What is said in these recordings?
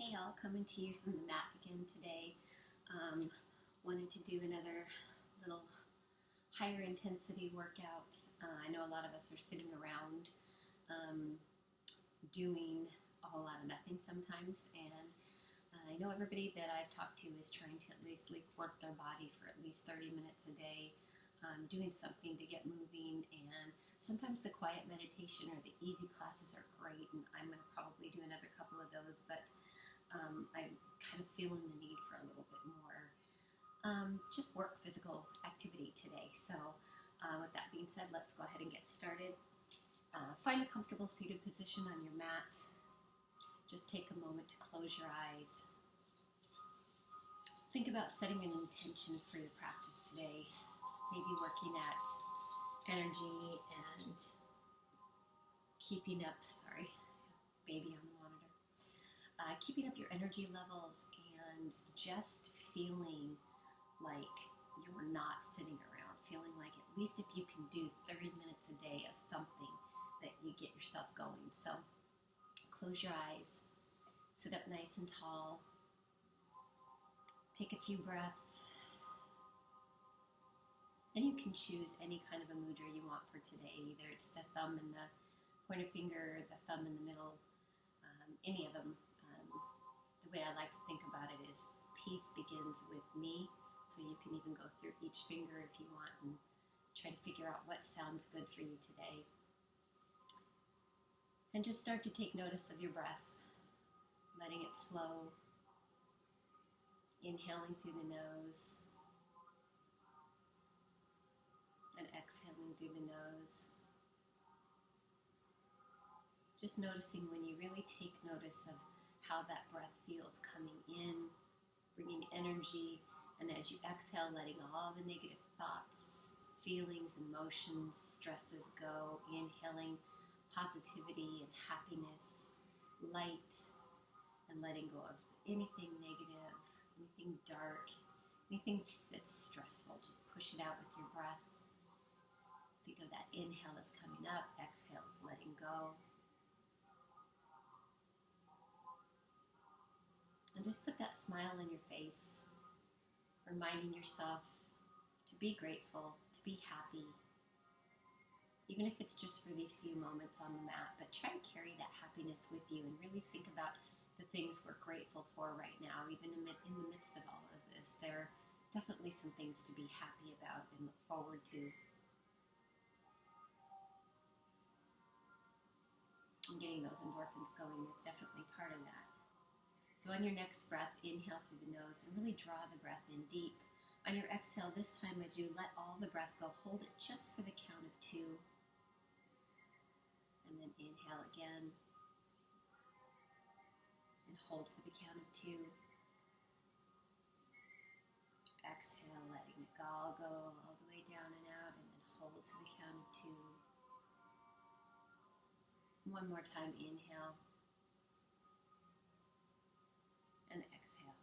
Hey all, coming to you from the mat again today. Wanted to do another little higher intensity workout. I know a lot of us are sitting around doing a whole lot of nothing sometimes, and I know everybody that I've talked to is trying to at least work their body for at least 30 minutes a day, doing something to get moving. And sometimes the quiet meditation or the easy classes are great, and I'm going to probably do another couple of those, but I'm kind of feeling the need for a little bit more just work physical activity today. So with that being said, let's go ahead and get started. Find a comfortable seated position on your mat. Just take a moment to close your eyes. Think about setting an intention for your practice today. Maybe working at energy and keeping up, baby on the monitor. Keeping up your energy levels and just feeling like you're not sitting around, feeling like at least if you can do 30 minutes a day of something that you get yourself going. So close your eyes, sit up nice and tall, take a few breaths, and you can choose any kind of a mudra you want for today. Either it's the thumb and the pointer finger, the thumb in the middle, any of them. The way I like to think about it is peace begins with me, so you can even go through each finger if you want and try to figure out what sounds good for you today. And just start to take notice of your breath, letting it flow, inhaling through the nose and exhaling through the nose. Just noticing when you really take notice of how that breath feels coming in, bringing energy, and as you exhale, letting all the negative thoughts, feelings, emotions, stresses go, inhaling positivity and happiness, light, and letting go of anything negative, anything dark, anything that's stressful. Just push it out with your breath. Think of that inhale as coming up, exhale is letting go. And just put that smile on your face, reminding yourself to be grateful, to be happy, even if it's just for these few moments on the mat. But try to carry that happiness with you and really think about the things we're grateful for right now. Even in the midst of all of this, there are definitely some things to be happy about and look forward to. And getting those endorphins going is definitely part of that. So on your next breath, inhale through the nose and really draw the breath in deep. On your exhale, this time as you let all the breath go, hold it just for the count of 2. And then inhale again. And hold for the count of 2. Exhale, letting it all go all the way down and out, and then hold to the count of 2. One more time, inhale. And exhale.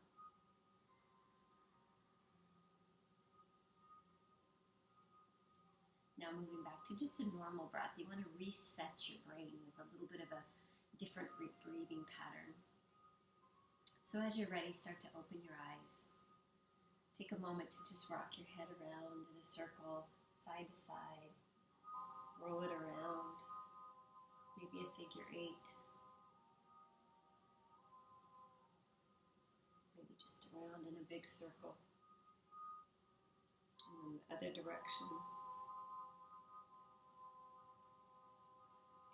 Now moving back to just a normal breath. You want to reset your brain with a little bit of a different breathing pattern. So as you're ready, start to open your eyes. Take a moment to just rock your head around in a circle, side to side. Roll it around, maybe a figure 8. Maybe just around in a big circle. And then the other direction.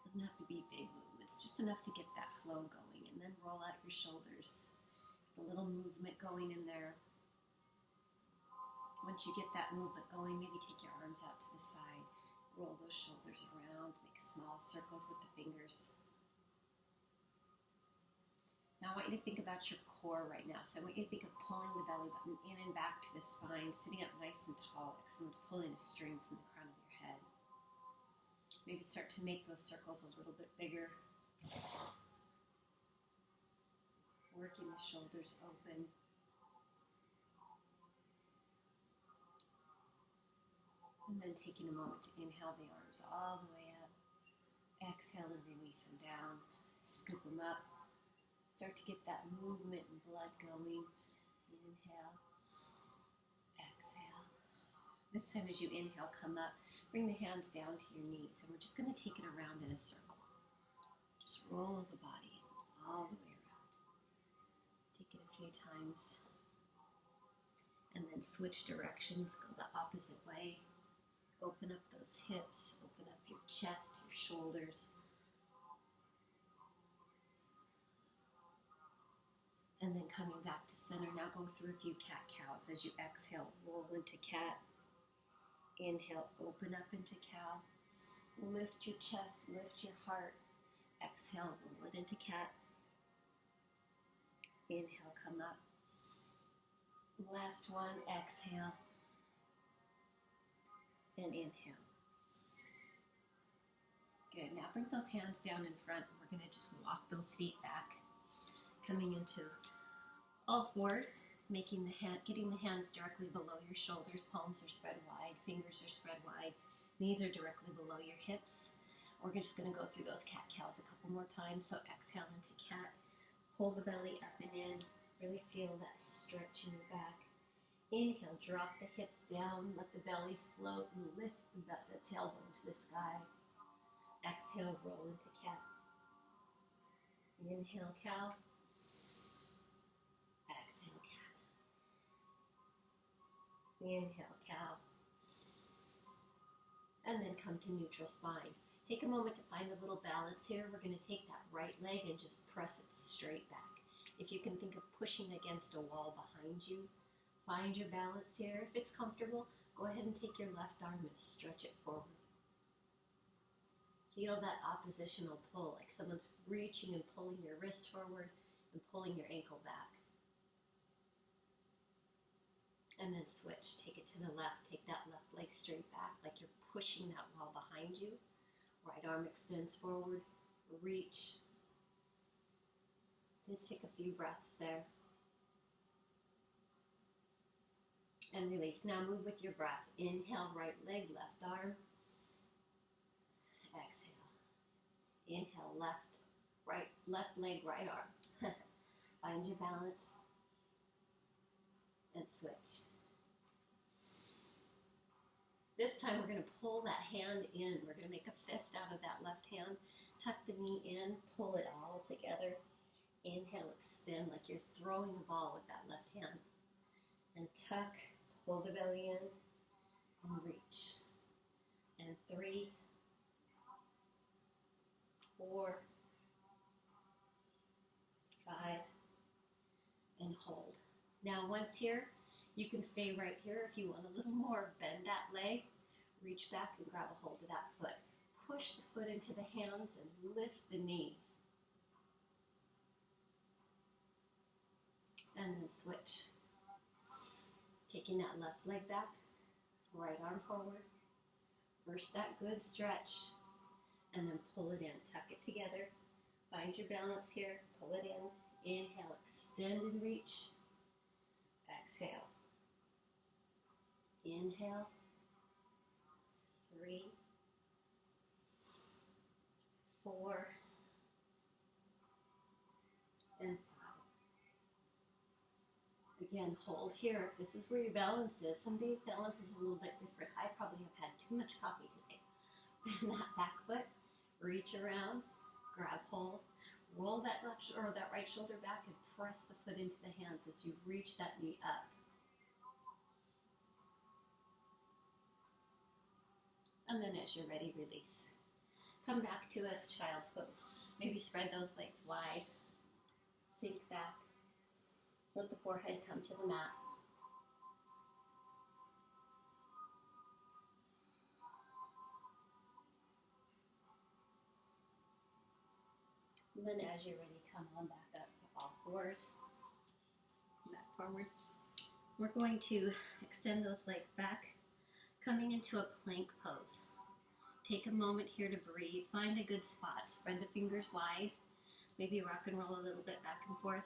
Doesn't have to be big movements, just enough to get that flow going. And then roll out your shoulders. Get a little movement going in there. Once you get that movement going, maybe take your arms out to the side. Roll those shoulders around. Make small circles with the fingers. Now I want you to think about your core right now. So I want you to think of pulling the belly button in and back to the spine, sitting up nice and tall, like someone's pulling a string from the crown of your head. Maybe start to make those circles a little bit bigger. Working the shoulders open. And then taking a moment to inhale the arms all the way up. Exhale and release them down. Scoop them up. Start to get that movement and blood going. Inhale, exhale. This time as you inhale, come up, bring the hands down to your knees, and we're just going to take it around in a circle. Just roll the body all the way around. Take it a few times. And then switch directions, go the opposite way. Open up those hips, open up your chest, your shoulders. And then coming back to center. Now go through a few cat-cows. As you exhale, roll into cat. Inhale, open up into cow. Lift your chest, lift your heart. Exhale, roll it into cat. Inhale, come up. Last one, exhale. And inhale. Good. Now bring those hands down in front. We're going to just walk those feet back. Coming into all fours, getting the hands directly below your shoulders. Palms are spread wide, fingers are spread wide, knees are directly below your hips. We're just going to go through those cat-cows a couple more times. So exhale into cat, pull the belly up and in, really feel that stretch in your back. Inhale, drop the hips down, let the belly float and lift the tailbone to the sky. Exhale, roll into cat. Inhale, cow. Exhale, cat. Inhale, cow. And then come to neutral spine. Take a moment to find a little balance here. We're going to take that right leg and just press it straight back. If you can think of pushing against a wall behind you, find your balance here. If it's comfortable, go ahead and take your left arm and stretch it forward. Feel that oppositional pull, like someone's reaching and pulling your wrist forward and pulling your ankle back. And then switch. Take it to the left. Take that left leg straight back, like you're pushing that wall behind you. Right arm extends forward. Reach. Just take a few breaths there. And release. Now move with your breath. Inhale, right leg, left arm. Exhale. Inhale, left leg, right arm. Find your balance. And switch. This time we're going to pull that hand in. We're going to make a fist out of that left hand. Tuck the knee in. Pull it all together. Inhale, extend like you're throwing a ball with that left hand. And tuck. Pull the belly in. And reach. And 3, 4, 5, and hold. Now once here, you can stay right here. If you want a little more, bend that leg, reach back and grab a hold of that foot. Push the foot into the hands and lift the knee. And then switch. Taking that left leg back, right arm forward. First that good stretch, and then pull it in. Tuck it together. Find your balance here. Pull it in. Inhale, extend and reach. Exhale. Inhale. 3, 4, and 5. Again, hold here. If this is where your balance is, some days balance is a little bit different. I probably have had too much coffee today. Bend that back foot, reach around, grab hold, roll that left or that right shoulder back and press the foot into the hands as you reach that knee up. And then as you're ready, release. Come back to a child's pose. Maybe spread those legs wide. Sink back. Let the forehead come to the mat. And then as you're ready, come on back up to all fours. Back forward. We're going to extend those legs back, coming into a plank pose. Take a moment here to breathe. Find a good spot. Spread the fingers wide. Maybe rock and roll a little bit back and forth.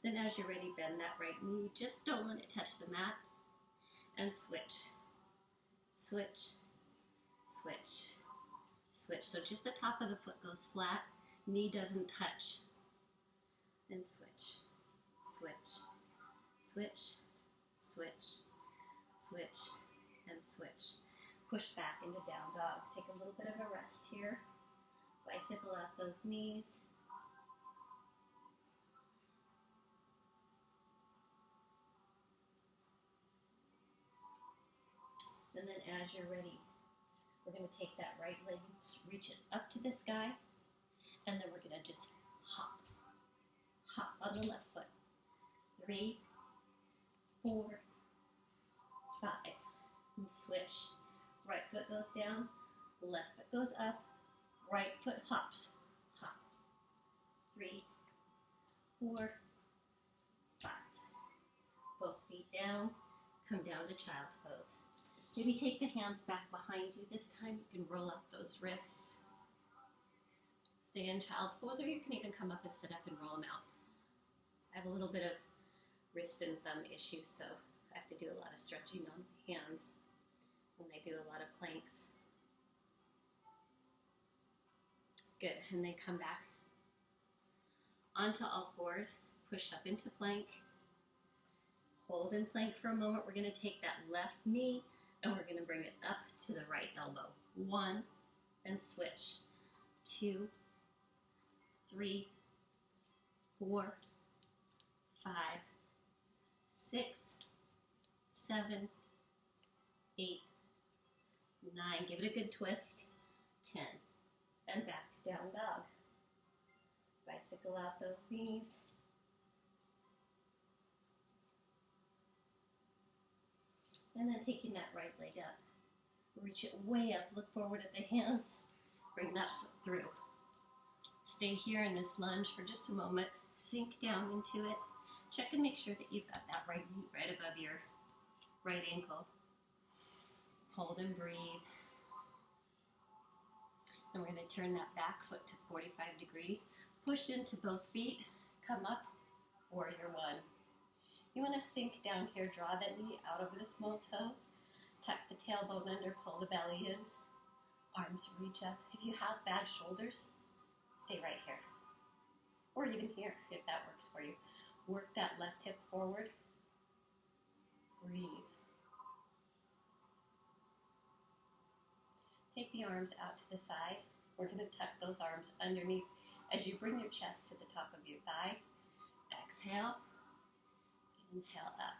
Then as you're ready, bend that right knee. Just don't let it touch the mat. And switch. Switch. Switch. switch. So just the top of the foot goes flat, knee doesn't touch. And switch, switch, switch, switch, switch, and switch. Push back into down dog. Take a little bit of a rest here. Bicycle out those knees. And then as you're ready, we're going to take that right leg, reach it up to the sky, and then we're going to just hop. Hop on the left foot. 3, 4, 5. And switch. Right foot goes down, left foot goes up, right foot hops. Hop. 3, 4, 5. Both feet down. Come down to child's pose. Maybe take the hands back behind you. This time you can roll up those wrists. Stay in child's pose, or you can even come up and sit up and roll them out. I have a little bit of wrist and thumb issues, so I have to do a lot of stretching on the hands when I do a lot of planks. Good, and then come back onto all fours, push up into plank, hold in plank for a moment. We're going to take that left knee and we're going to bring it up to the right elbow. 1, and switch. 2, 3, 4, 5, 6, 7, 8, 9. Give it a good twist. 10. And back to down dog. Bicycle out those knees. And then taking that right leg up. Reach it way up. Look forward at the hands. Bring that foot through. Stay here in this lunge for just a moment. Sink down into it. Check and make sure that you've got that right knee right above your right ankle. Hold and breathe. And we're going to turn that back foot to 45 degrees. Push into both feet. Come up. Warrior 1. You want to sink down here. Draw that knee out over the small toes. Tuck the tailbone under. Pull the belly in. Arms reach up. If you have bad shoulders, stay right here. Or even here, if that works for you. Work that left hip forward. Breathe. Take the arms out to the side. We're going to tuck those arms underneath as you bring your chest to the top of your thigh. Exhale. Inhale up.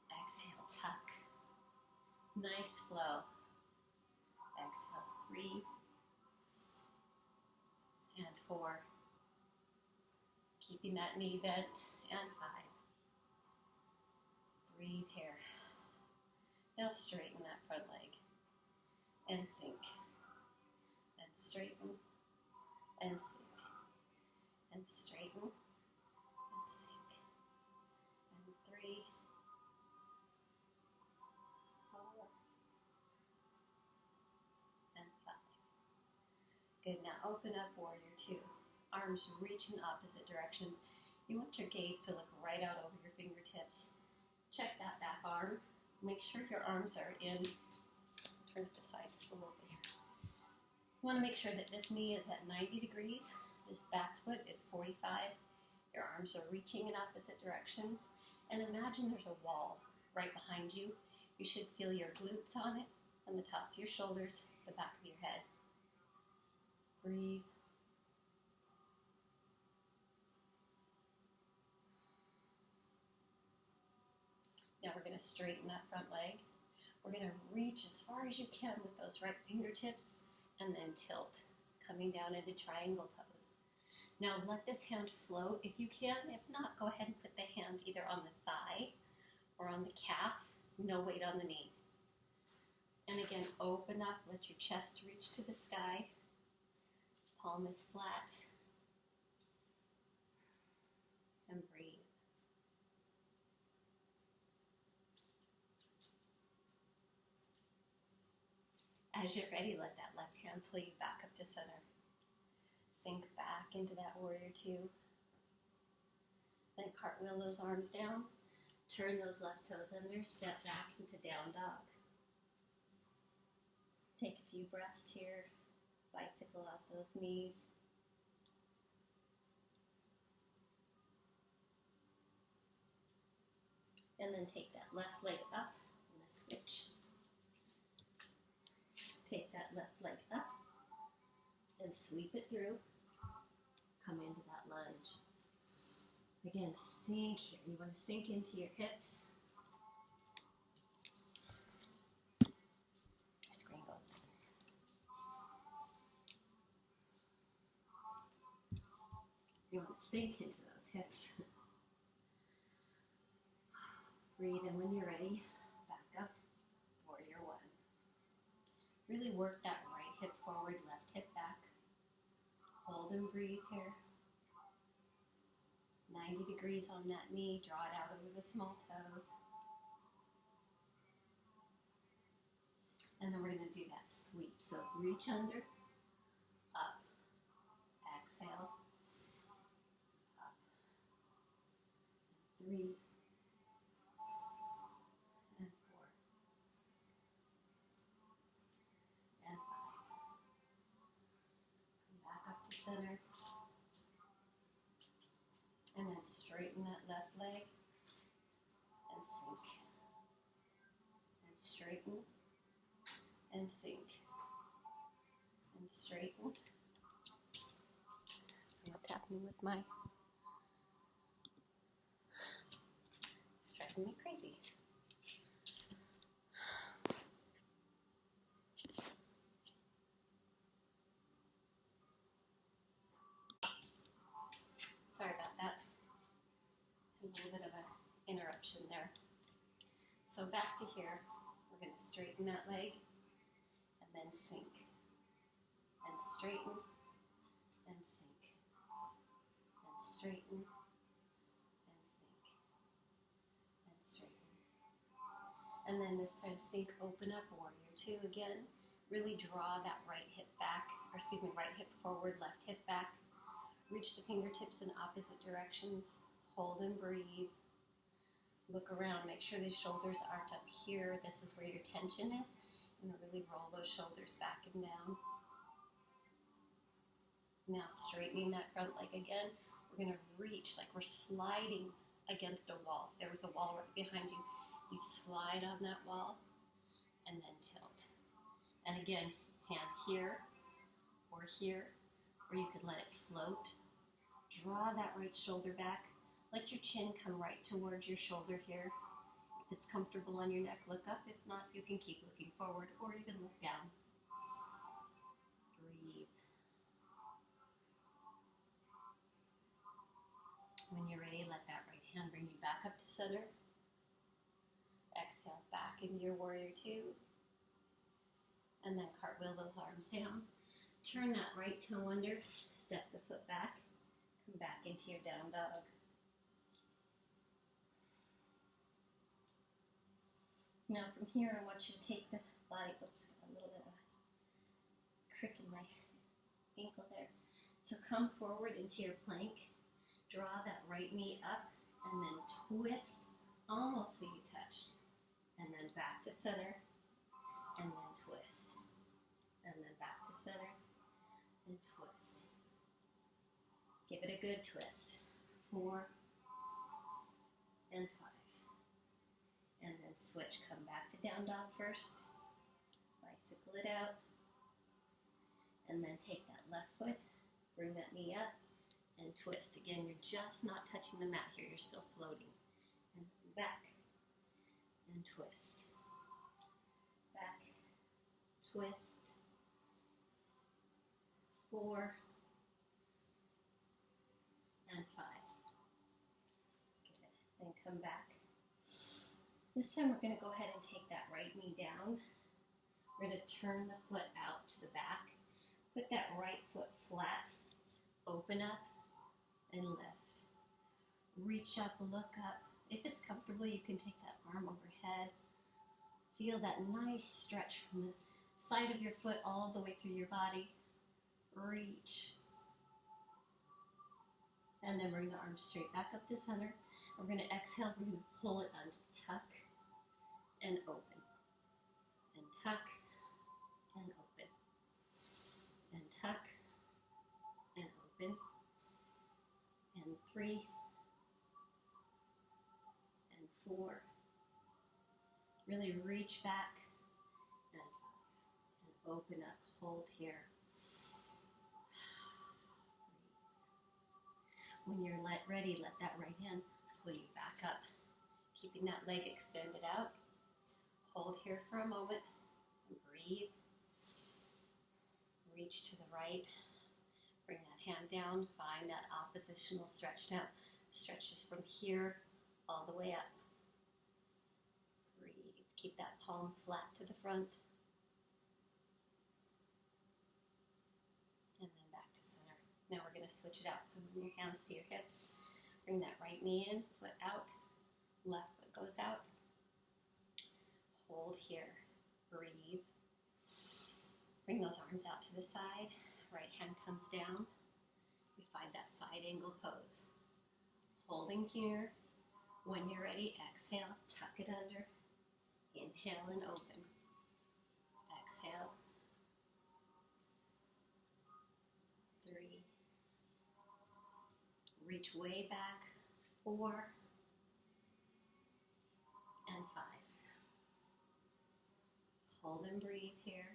Exhale, tuck. Nice flow. Exhale, 3 and 4. Keeping that knee bent, and 5. Breathe here. Now straighten that front leg. And sink. And straighten. And sink. And straighten. And sink. And 3, 4, and 5. Good, now open up warrior 2. Arms reach in opposite directions. You want your gaze to look right out over your fingertips. Check that back arm. Make sure your arms are in. Turn it to the side just a little bit here. You want to make sure that this knee is at 90 degrees. This back foot is 45. Your arms are reaching in opposite directions. And imagine there's a wall right behind you. You should feel your glutes on it, on the tops of your shoulders, the back of your head. Breathe. Now we're going to straighten that front leg. We're going to reach as far as you can with those right fingertips and then tilt, coming down into triangle pose. Now let this hand float if you can. If not, go ahead and put the hand either on the thigh or on the calf. No weight on the knee. And again, open up. Let your chest reach to the sky. Palm is flat. And breathe. As you're ready, let that left hand pull you back up to center. Sink back into that warrior 2. Then cartwheel those arms down. Turn those left toes under. Step back into down dog. Take a few breaths here. Bicycle out those knees. And then take that left leg up in a switch. Take that left leg up and sweep it through. Come into that lunge. Again, sink here. You want to sink into your hips. Screen goes in. You want to sink into those hips. Breathe in when you're ready. Back up. Warrior one. Really work that right hip forward, left hip back. Hold and breathe here. 90 degrees on that knee. Draw it out over the small toes. And then we're going to do that sweep. So reach under, up. Exhale. Up. 3. And 4. And 5. Come back up to center. And then straighten that left leg and sink. And straighten and sink. And straighten. What's happening with my... It's driving me crazy. Sorry about that. A little bit of an interruption there. So back to here. We're going to straighten that leg and then sink. And straighten and sink. And straighten and sink. And straighten. And then this time sink, open up, warrior two again. Really draw that right hip back, or excuse me, right hip forward, left hip back. Reach the fingertips in opposite directions. Hold and breathe. Look around. Make sure these shoulders aren't up here. This is where your tension is. And really roll those shoulders back and down. Now straightening that front leg again. We're going to reach like we're sliding against a wall. If there was a wall right behind you, you slide on that wall and then tilt. And again, hand here, or you could let it float. Draw that right shoulder back. Let your chin come right towards your shoulder here. If it's comfortable on your neck, look up. If not, you can keep looking forward or even look down. Breathe. When you're ready, let that right hand bring you back up to center. Exhale back into your warrior two. And then cartwheel those arms down. Turn that right toe under. Step the foot back. Come back into your down dog. Now from here, I want you to take the body, oops, got a little bit of a crick in my ankle there. So come forward into your plank. Draw that right knee up and then twist almost so you touch. And then back to center and then twist. And then back to center and twist. Give it a good twist. 4 and 5. And then switch. Come back to down dog first. Bicycle it out. And then take that left foot. Bring that knee up. And twist. Again, you're just not touching the mat here. You're still floating. And back. And twist. Back. Twist. 4 and 5. Good. Then come back. This time we're going to go ahead and take that right knee down. We're going to turn the foot out to the back. Put that right foot flat. Open up and lift. Reach up, look up. If it's comfortable, you can take that arm overhead. Feel that nice stretch from the side of your foot all the way through your body. Reach. And then bring the arms straight back up to center. We're going to exhale. We're going to pull it under. Tuck and open. And tuck and open. And tuck and open, and 3, and 4. Really reach back, and 5, and open up, hold here. When you're ready, let that right hand pull you back up, keeping that leg extended out. Hold here for a moment, and breathe. Reach to the right, bring that hand down, find that oppositional stretch. Now, stretches from here all the way up. Breathe, keep that palm flat to the front. And then back to center. Now we're going to switch it out. So bring your hands to your hips, bring that right knee in, foot out, left foot goes out. Hold here, breathe. Bring those arms out to the side, right hand comes down. We find that side angle pose. Holding here. When you're ready, exhale, tuck it under. Inhale and open. Exhale. 3. Reach way back. 4. And 5. Hold and breathe here.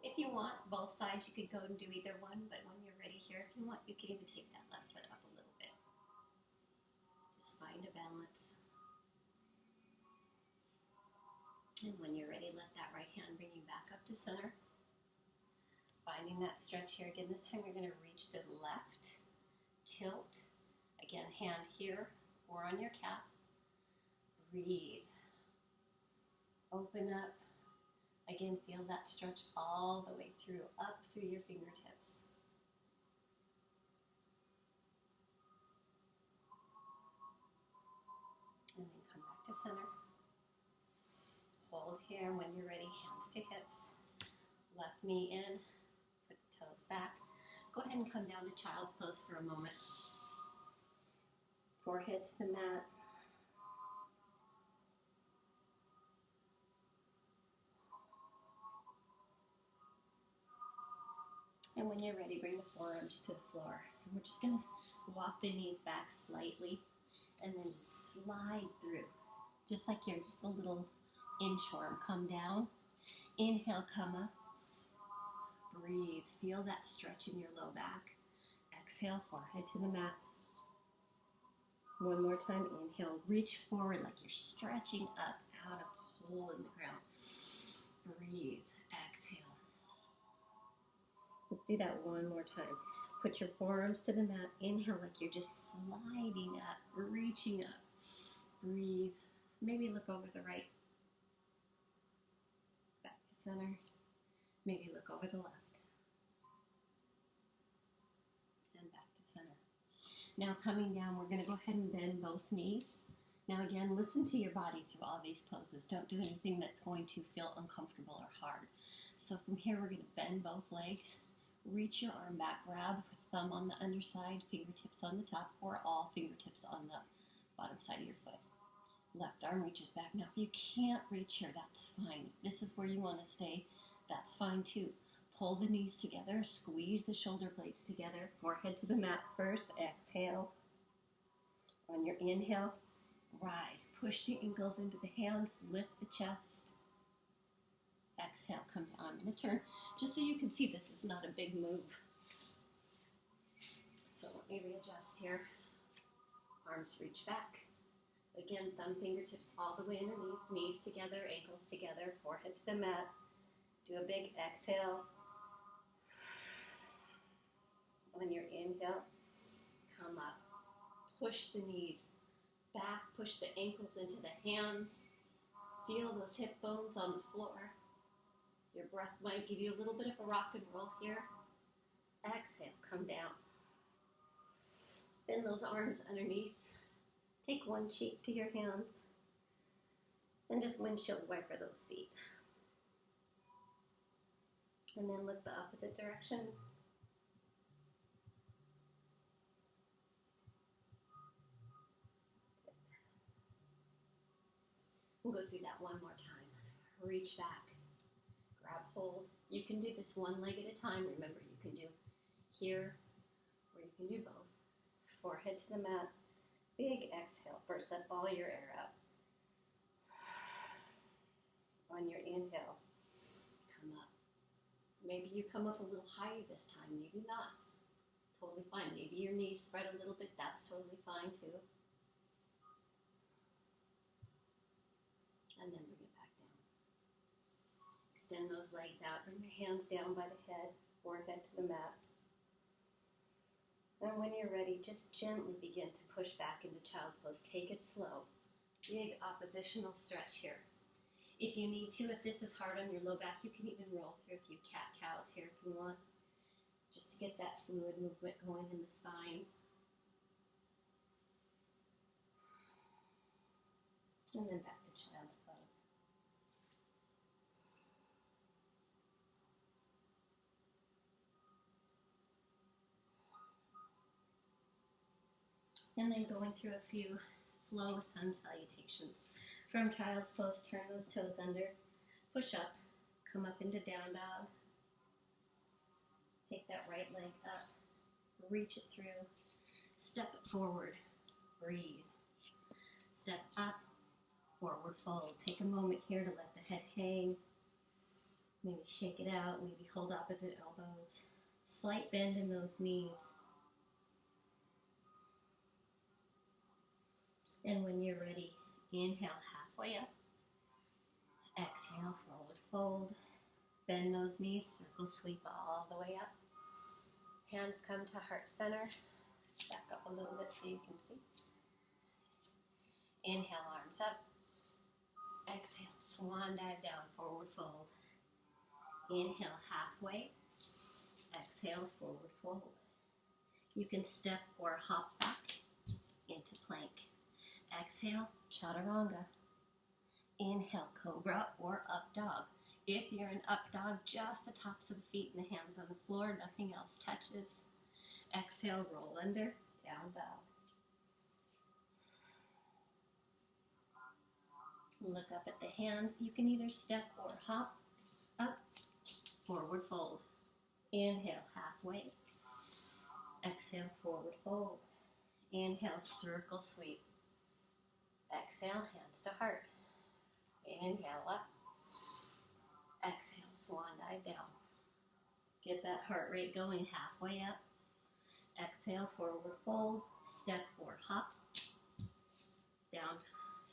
If you want, both sides, you could go and do either one, but when you're ready here, if you want, you can even take that left foot up a little bit. Just find a balance. And when you're ready, let that right hand bring you back up to center. Finding that stretch here. Again, this time you're going to reach to the left, tilt. Again, hand here or on your calf. Breathe. Open up. Again, feel that stretch all the way through, up through your fingertips. And then come back to center. Hold here. When you're ready, hands to hips. Left knee in, put the toes back. Go ahead and come down to child's pose for a moment. Forehead to the mat. And when you're ready, bring the forearms to the floor. And we're just going to walk the knees back slightly and then just slide through. Just like you're just a little inchworm. Come down. Inhale, come up. Breathe. Feel that stretch in your low back. Exhale, forehead to the mat. One more time. Inhale, reach forward like you're stretching up out of a hole in the ground. Breathe. Exhale. Let's do that one more time. Put your forearms to the mat. Inhale like you're just sliding up, reaching up. Breathe. Maybe look over the right. Back to center. Maybe look over the left. And back to center. Now coming down, we're going to go ahead and bend both knees. Now again, listen to your body through all these poses. Don't do anything that's going to feel uncomfortable or hard. So from here, we're going to bend both legs. Reach your arm back, grab with thumb on the underside, fingertips on the top, or all fingertips on the bottom side of your foot. Left arm reaches back. Now, if you can't reach here, that's fine. If this is where you want to stay, that's fine too. Pull the knees together, squeeze the shoulder blades together, forehead to the mat first, exhale. On your inhale, rise, push the ankles into the hands, lift the chest. Exhale, come down. I'm going to turn just so you can see this is not a big move. So let me readjust here. Arms reach back. Again, thumb fingertips all the way underneath, knees together, ankles together, forehead to the mat. Do a big exhale. On your inhale, come up. Push the knees back, push the ankles into the hands. Feel those hip bones on the floor. Your breath might give you a little bit of a rock and roll here. Exhale, come down. Bend those arms underneath. Take one cheek to your hands. And just windshield wiper those feet. And then look the opposite direction. We'll go through that one more time. Reach back. Grab hold. You can do this one leg at a time. Remember, you can do here, or you can do both. Forehead to the mat. Big exhale. First, let all your air out. On your inhale, come up. Maybe you come up a little higher this time. Maybe not. Totally fine. Maybe your knees spread a little bit. That's totally fine too. And then bring it back down. Extend those legs out. Bring your hands down by the head, forehead to the mat. And when you're ready, just gently begin to push back into child's pose. Take it slow. Big oppositional stretch here. If you need to, if this is hard on your low back, you can even roll through a few cat-cows here if you want, just to get that fluid movement going in the spine. And then back to child's pose. And then going through a few flow sun salutations. From child's pose, turn those toes under, push up, come up into down dog. Take that right leg up, reach it through, step it forward, breathe. Step up, forward fold. Take a moment here to let the head hang. Maybe shake it out, maybe hold opposite elbows. Slight bend in those knees. And when you're ready, inhale halfway up. Exhale, forward fold. Bend those knees, circle sweep all the way up. Hands come to heart center. Back up a little bit so you can see. Inhale, arms up. Exhale, swan dive down, forward fold. Inhale, halfway. Exhale, forward fold. You can step or hop back into plank. Exhale, chaturanga. Inhale, cobra or up dog. If you're in up dog, just the tops of the feet and the hands on the floor, nothing else touches. Exhale, roll under, down dog. Look up at the hands. You can either step or hop, up, forward fold. Inhale, halfway. Exhale, forward fold. Inhale, circle sweep. Exhale, hands to heart. Inhale, up. Exhale, swan dive down. Get that heart rate going, halfway up. Exhale, forward fold. Step or hop. Down.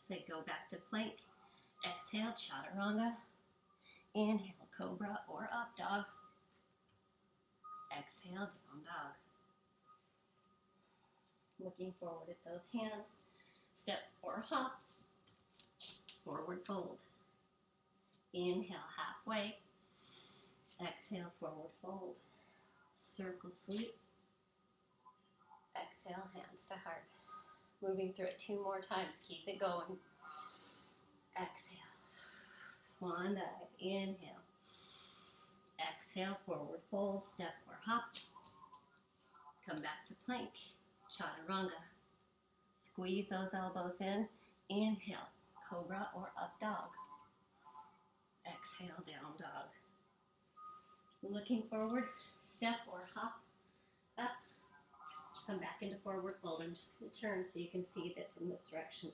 Say go back to plank. Exhale, chaturanga. Inhale, cobra or up dog. Exhale, down dog. Looking forward at those hands. Step or hop. Forward fold. Inhale, halfway. Exhale, forward fold. Circle sweep. Exhale, hands to heart. Moving through it 2 more times. Keep it going. Exhale. Swan dive. Inhale. Exhale, forward fold. Step or hop. Come back to plank. Chaturanga. Squeeze those elbows in. Inhale, cobra or up dog. Exhale, down dog. Looking forward, step or hop, up. Come back into forward fold. I'm just going to turn so you can see a bit from this direction.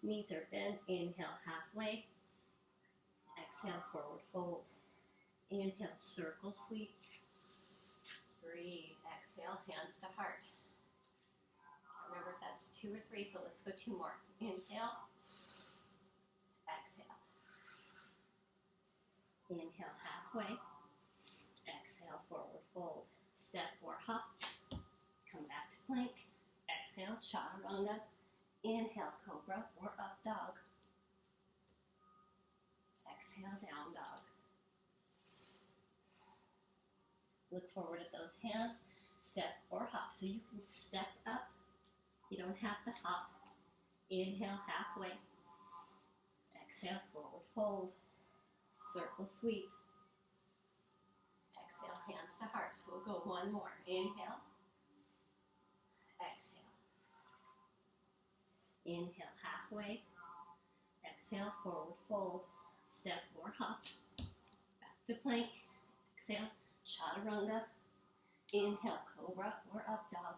Knees are bent. Inhale, halfway. Exhale, forward fold. Inhale, circle sweep. Breathe. Exhale, hands to heart. Remember if that's 2 or 3, so let's go 2 more. Inhale. Exhale. Inhale, halfway. Exhale, forward fold. Step or hop. Come back to plank. Exhale, chaturanga. Inhale, cobra or up dog. Exhale, down dog. Look forward at those hands. Step or hop. So you can step up. You don't have to hop. Inhale, halfway. Exhale, forward fold. Circle sweep. Exhale, hands to heart. So we'll go 1 more. Inhale. Exhale. Inhale, halfway. Exhale, forward fold. Step or hop. Back to plank. Exhale, chaturanga. Inhale, cobra or up dog.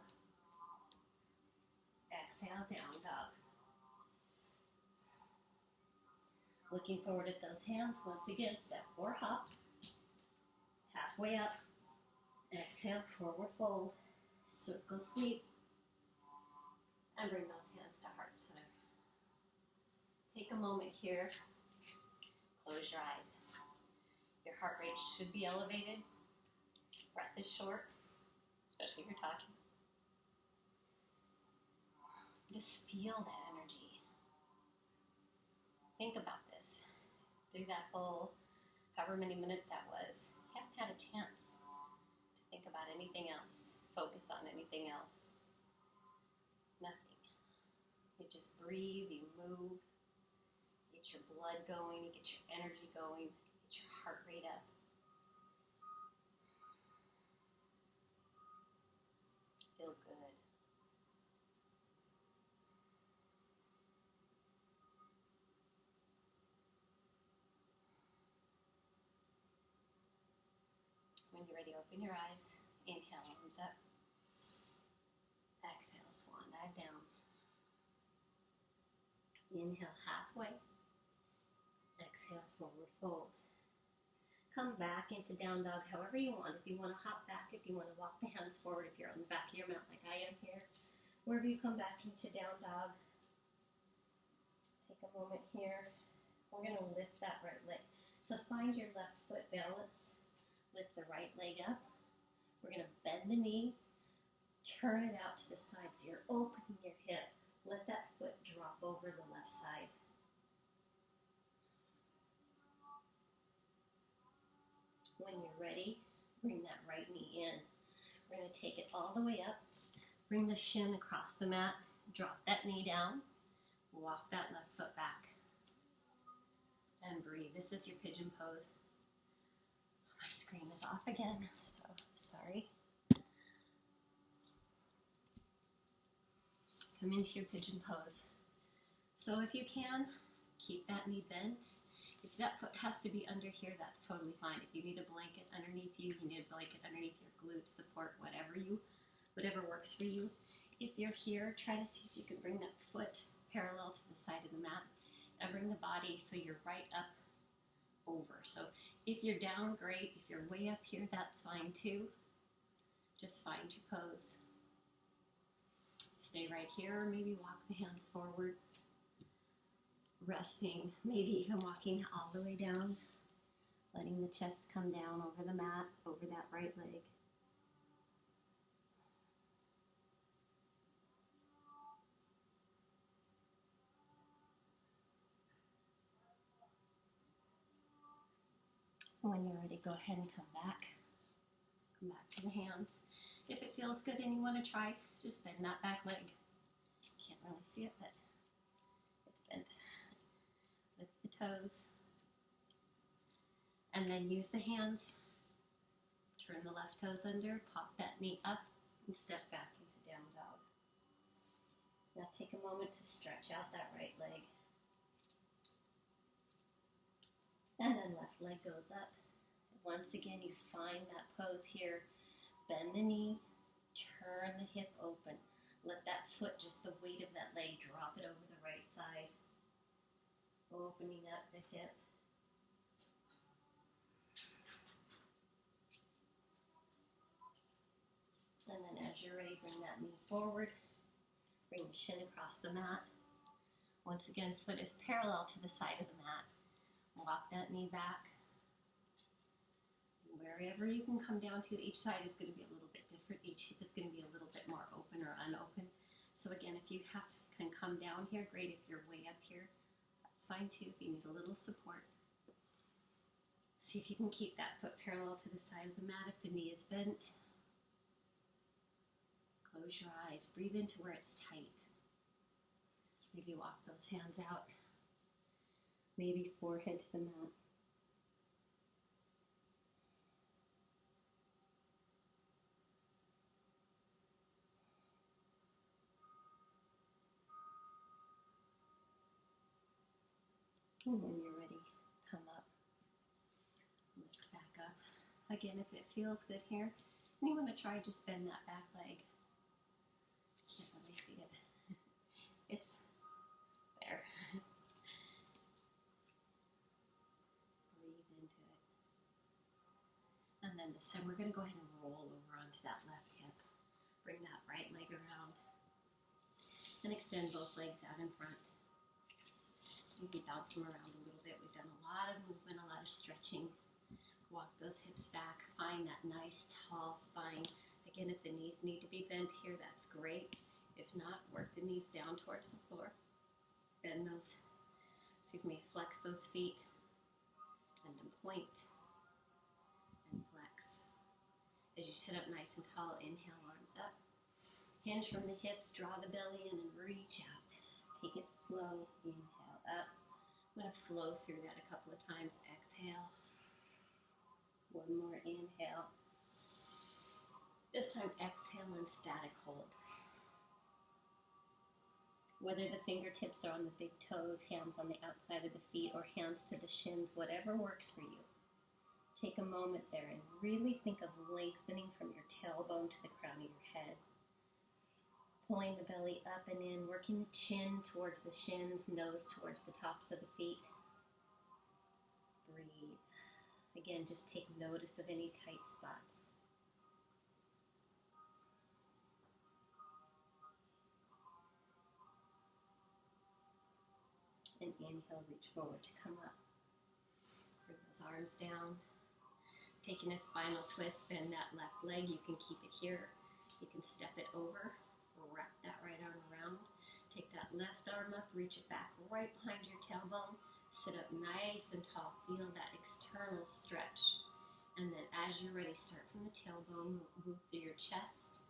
Exhale, down dog. Looking forward at those hands. Once again, step or hop. Halfway up. Exhale, forward fold. Circle sweep. And bring those hands to heart center. Take a moment here. Close your eyes. Your heart rate should be elevated. Breath is short, especially if you're talking. Just feel that energy. Think about this. Through that whole, however many minutes that was, you haven't had a chance to think about anything else, focus on anything else. Nothing. You just breathe, you move, get your blood going, you get your energy going, get your heart rate up. Feel good. When you're ready, open your eyes. Inhale, arms up. Exhale, swan dive down. Inhale, halfway. Exhale, forward fold. Come back into down dog however you want. If you want to hop back, if you want to walk the hands forward, if you're on the back of your mat like I am here. Wherever you come back into down dog. Take a moment here. We're going to lift that right leg. So find your left foot balance. Lift the right leg up. We're going to bend the knee. Turn it out to the side so you're opening your hip. Let that foot drop over the left side. When you're ready, bring that right knee in. We're going to take it all the way up. Bring the shin across the mat. Drop that knee down. Walk that left foot back. And breathe. This is your pigeon pose. My screen is off again, so sorry. Come into your pigeon pose. So if you can, keep that knee bent. If that foot has to be under here, that's totally fine. If you need a blanket underneath you, you need a blanket underneath your glutes, support, whatever works for you. If you're here, try to see if you can bring that foot parallel to the side of the mat and bring the body so you're right up over. So if you're down, great. If you're way up here, that's fine too. Just find your pose. Stay right here, or maybe walk the hands forward. Resting, maybe even walking all the way down, letting the chest come down over the mat, over that right leg. When you're ready, go ahead and come back. Come back to the hands. If it feels good and you want to try, just bend that back leg. Can't really see it, but it's bent. Lift the toes. And then use the hands. Turn the left toes under, pop that knee up, and step back into down dog. Now take a moment to stretch out that right leg. And then left leg goes up. Once again, you find that pose here. Bend the knee, turn the hip open. Let that foot, just the weight of that leg, drop it over the right side. Opening up the hip. And then as you're ready, bring that knee forward. Bring the shin across the mat. Once again, foot is parallel to the side of the mat. Walk that knee back. Wherever you can come down to, each side is going to be a little bit different. Each hip is going to be a little bit more open or unopen. So again, if you can come down here, great. If you're way up here, that's fine too. If you need a little support. See if you can keep that foot parallel to the side of the mat if the knee is bent. Close your eyes. Breathe into where it's tight. Maybe walk those hands out. Maybe forehead to the mat. And when you're ready, come up, lift back up, Again, if it feels good here, and you want to try, just bend that back leg. Can't really see it. It's there. Breathe into it. And then this time we're going to go ahead and roll over onto that left hip. Bring that right leg around. And extend both legs out in front. Maybe bounce them around a little bit. We've done a lot of movement, a lot of stretching. Walk those hips back. Find that nice tall spine. Again, if the knees need to be bent here, that's great. If not, work the knees down towards the floor. Bend those, flex those feet. And then point and flex. As you sit up nice and tall, inhale, arms up. Hinge from the hips, draw the belly in and reach out. Take it slow, inhale up. I'm going to flow through that a couple of times. Exhale. One more inhale. This time exhale and static hold. Whether the fingertips are on the big toes, hands on the outside of the feet, or hands to the shins, whatever works for you. Take a moment there and really think of lengthening from your tailbone to the crown of your head. Pulling the belly up and in, working the chin towards the shins, nose towards the tops of the feet. Breathe. Again, just take notice of any tight spots. And inhale, reach forward to come up. Bring those arms down. Taking a spinal twist, bend that left leg. You can keep it here. You can step it over. Wrap that right arm around. Take that left arm up, reach it back right behind your tailbone. Sit up nice and tall. Feel that external stretch. And then as you're ready, start from the tailbone, move through your chest,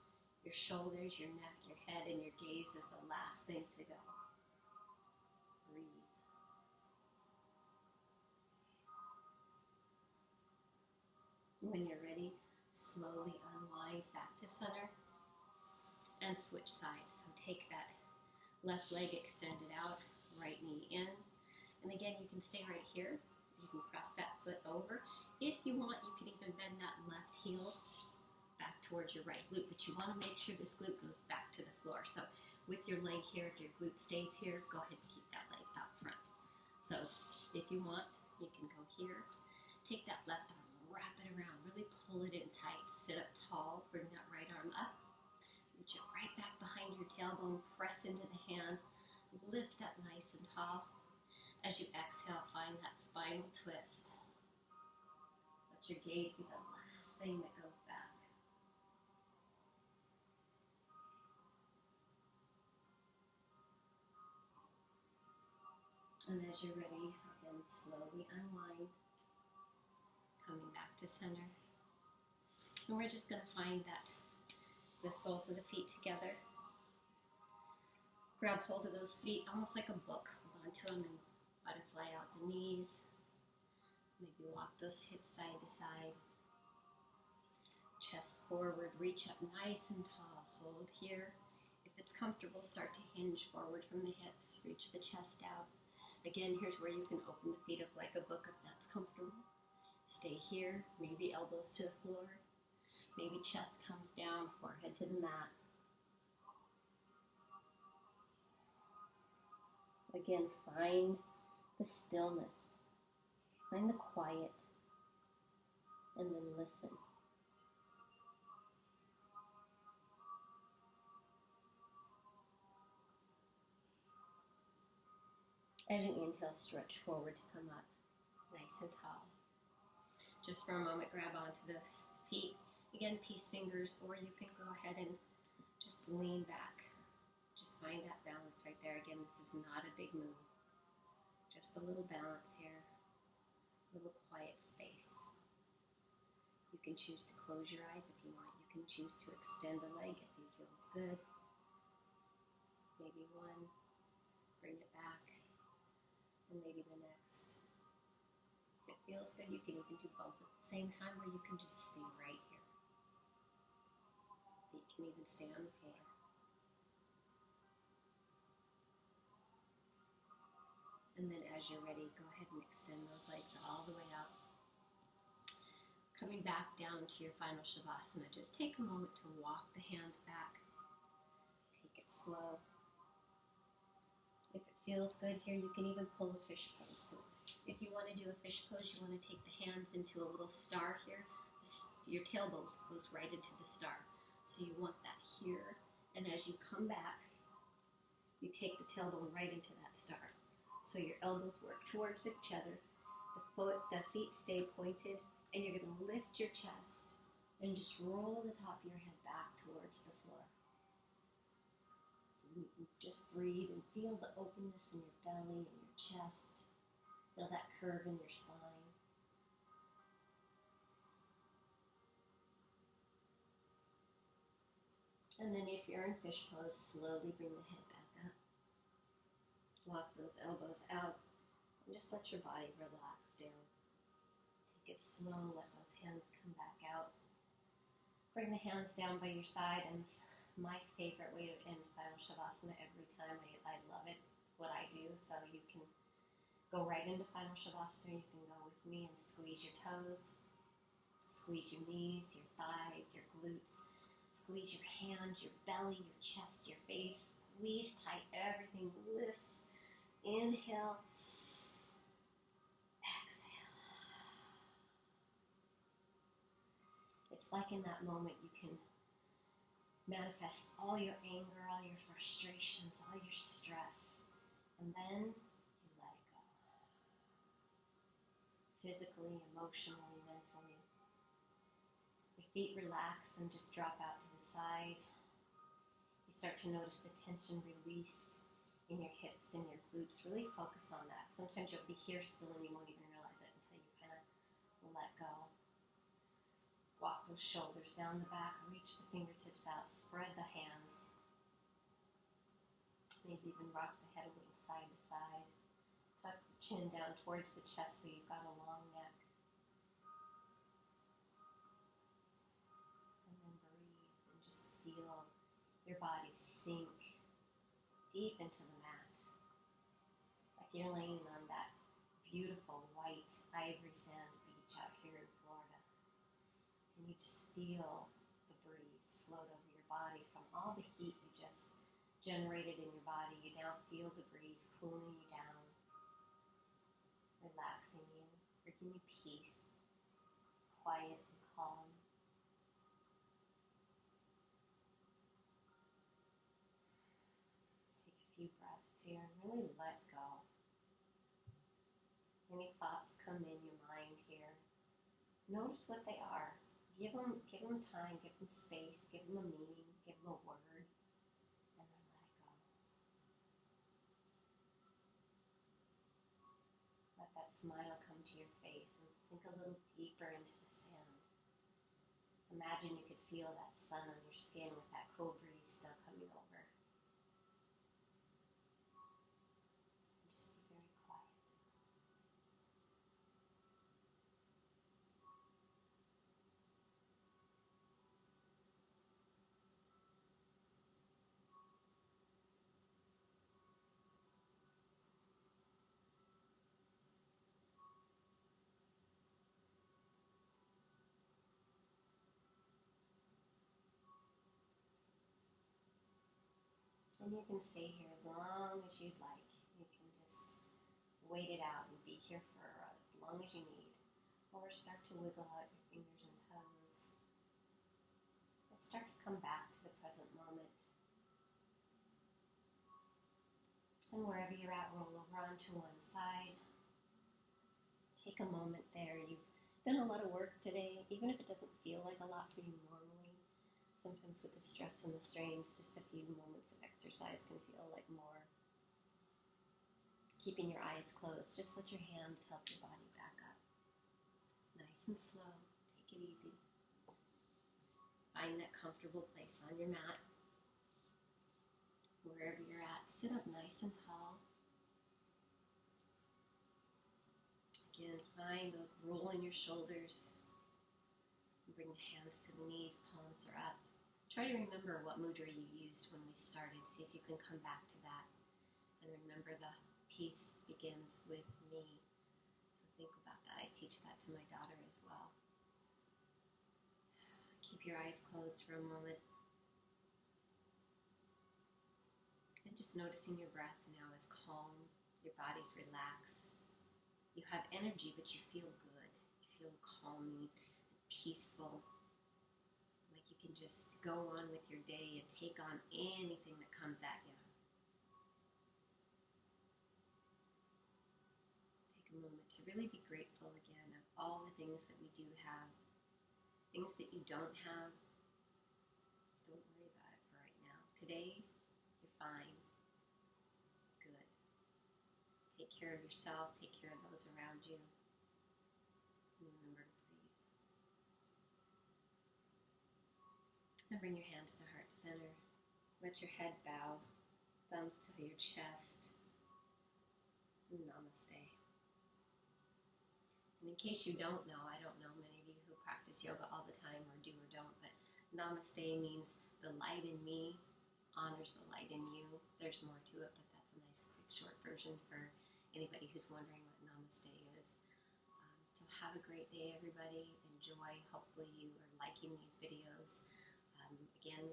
your shoulders, your neck, your head, and your gaze is the last thing to go. Breathe. When you're ready, slowly unwind back to center. And switch sides. So take that left leg extended out, right knee in. And again, you can stay right here. You can cross that foot over. If you want, you can even bend that left heel back towards your right glute. But you want to make sure this glute goes back to the floor. So with your leg here, if your glute stays here, go ahead and keep that leg out front. So if you want, you can go here. Take that left arm, wrap it around, really pull it in tight. Sit up tall, bring that right arm up. Reach it right back behind your tailbone, press into the hand, lift up nice and tall. As you exhale, find that spinal twist. Let your gaze be the last thing that goes back. And as you're ready, again, slowly unwind, coming back to center. And we're just going to find that the soles of the feet together. Grab hold of those feet almost like a book. Hold on to them and butterfly out the knees. Maybe walk those hips side to side. Chest forward, reach up nice and tall. Hold here. If it's comfortable, start to hinge forward from the hips. Reach the chest out. Again, here's where you can open the feet up like a book if that's comfortable. Stay here, maybe elbows to the floor. Maybe chest comes down, forehead to the mat. Again, find the stillness. Find the quiet. And then listen. As you inhale, stretch forward to come up, nice and tall. Just for a moment, grab onto the feet. Again, peace fingers, or you can go ahead and just lean back. Just find that balance right there. Again, this is not a big move. Just a little balance here. A little quiet space. You can choose to close your eyes if you want. You can choose to extend a leg if it feels good. Maybe one. Bring it back. And maybe the next. If it feels good, you can even do both at the same time, or you can just stay right here. Feet can even stay on the floor. And then as you're ready, go ahead and extend those legs all the way out. Coming back down to your final Shavasana, just take a moment to walk the hands back. Take it slow. If it feels good here, you can even pull a fish pose. So if you want to do a fish pose, you want to take the hands into a little star here. Your tailbone goes right into the star. So you want that here. And as you come back, you take the tailbone right into that star. So your elbows work towards each other. The feet stay pointed. And you're going to lift your chest and just roll the top of your head back towards the floor. Just breathe and feel the openness in your belly and your chest. Feel that curve in your spine. And then if you're in fish pose, slowly bring the head back up. Walk those elbows out and just let your body relax down. Take it slow, let those hands come back out. Bring the hands down by your side, and my favorite way to end Final Shavasana every time. I love it. It's what I do, so you can go right into Final Shavasana. You can go with me and squeeze your toes, squeeze your knees, your thighs, your glutes, squeeze your hands, your belly, your chest, your face. Squeeze tight, everything lifts. Inhale. Exhale. It's like in that moment you can manifest all your anger, all your frustrations, all your stress, and then you let it go. Physically, emotionally, mentally. Your feet relax and just drop out to the side. You start to notice the tension release in your hips and your glutes. Really focus on that. Sometimes you'll be here still and you won't even realize it until you kind of let go. Walk those shoulders down the back, reach the fingertips out, spread the hands. Maybe even rock the head a little side to side. Tuck the chin down towards the chest so you've got a long neck. And then breathe and just feel your body sink deep into the mat. Like you're laying on that beautiful white ivory sand beach out here in Florida. And you just feel the breeze float over your body from all the heat you just generated in your body. You now feel the breeze cooling you down, relaxing you, bringing you peace, quiet and calm. Take a few breaths here and really let go. Any thoughts come in your mind here, notice what they are. Give them time, give them space, give them a meaning, give them a word, and then let it go. Let that smile come to your face and sink a little deeper into the sand. Imagine you could feel that sun on your skin with that cool breeze still coming over. And just be very quiet. And you can stay here as long as you'd like. You can just wait it out and be here for as long as you need. Or start to wiggle out your fingers and toes. Or start to come back to the present moment. And wherever you're at, roll over onto one side. Take a moment there. You've done a lot of work today, even if it doesn't feel like a lot to you normally. Sometimes with the stress and the strains, just a few moments of exercise can feel like more. Keeping your eyes closed, just let your hands help your body back up. Nice and slow, take it easy. Find that comfortable place on your mat. Wherever you're at, sit up nice and tall. Again, find those roll in your shoulders. Bring the hands to the knees, palms are up. Try to remember what mudra you used when we started. See if you can come back to that. And remember the peace begins with me. So think about that. I teach that to my daughter as well. Keep your eyes closed for a moment. And just noticing your breath now is calm. Your body's relaxed. You have energy, but you feel good. You feel calming, peaceful. Like you can just go on with your day and take on anything that comes at you. Take a moment to really be grateful again of all the things that we do have. Things that you don't have, don't worry about it for right now. Today, you're fine. Good. Take care of yourself, take care of those around you. And remember to breathe. Now bring your hands to heart center. Let your head bow, thumbs to your chest. Namaste. And in case you don't know, I don't know many of you who practice yoga all the time or do or don't, but Namaste means the light in me honors the light in you. There's more to it, but that's a nice quick short version for anybody who's wondering what Namaste is. So have a great day, everybody. Enjoy. Hopefully you are liking these videos. Again,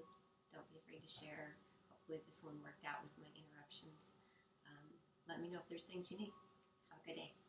don't be afraid to share. Hopefully this one worked out with my interruptions. Let me know if there's things you need. Have a good day.